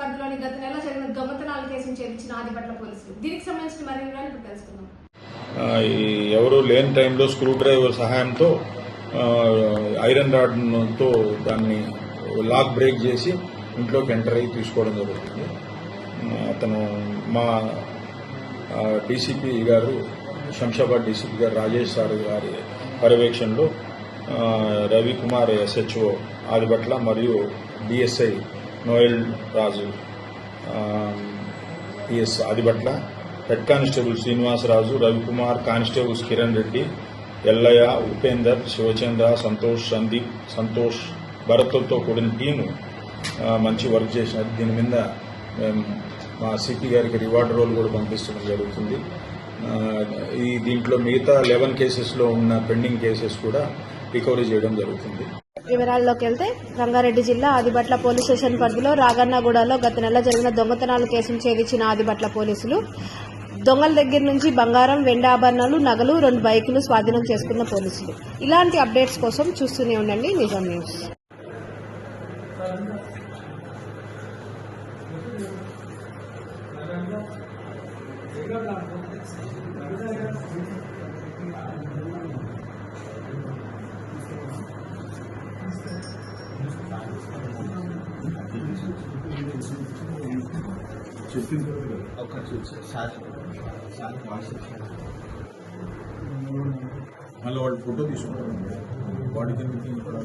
పరిధిలోని గత నెల జరిగిన దొంగతనాల కేసును ఛేదించిన ఆదిపట్ల పోలీసులు. దీనికి సంబంధించిన మరిన్ని వివరాలు ఇప్పుడు తెలుసుకుందాం. ఎవరు లేని టైంలో స్క్రూ డ్రైవర్ సహాయంతో ఐరన్ రాడ్తో దాన్ని లాక్ బ్రేక్ చేసి ఇంట్లోకి ఎంటర్ అయ్యి తీసుకోవడం జరుగుతుంది. అతను మా డీసీపీ గారు, శంషాబాద్ డీసీపీ గారు రాజేష్ సార్ గారి పర్యవేక్షణలో రవికుమార్ SHO ఆదిపట్ల మరియు DSI Noel Raju PS Adipatla, head constable Srinivasaraju, Ravikumar, constables Kiran Reddy, Ellaiah, Upender, Sivachandra, Santosh, Sandeep, Santosh, భరత్తో కూడిన టీము మంచి వర్క్ చేసినారు. దీని మీద మా సిపి గారికి రివార్డ్ రోల్ కూడా పంపించడం జరుగుతుంది. దీంట్లో మిగతా 11 కేసెస్లో ఉన్న పెండింగ్ కేసెస్ కూడా రికవరీ చేయడం జరుగుతుంది. వివరాల్లోకి వెళ్తే రంగారెడ్డి జిల్లా ఆదిపట్ల పోలీస్ స్టేషన్ పరిధిలో రాగన్నగూడలో గత నెల జరిగిన దొంగతనాల కేసును ఛేదించిన ఆదిపట్ల పోలీసులు దొంగల దగ్గర నుంచి బంగారం, వెండి ఆభరణాలు, నగలు, 2 బైకులు స్వాధీనం చేసుకున్న పోలీసులు. ఇలాంటి అప్డేట్స్ కోసం చూస్తూనే ఉండండి నిజం న్యూస్. మళ్ళీ వాళ్ళు ఫోటో తీసుకుంటారు. బాడీ కెమికల్ కూడా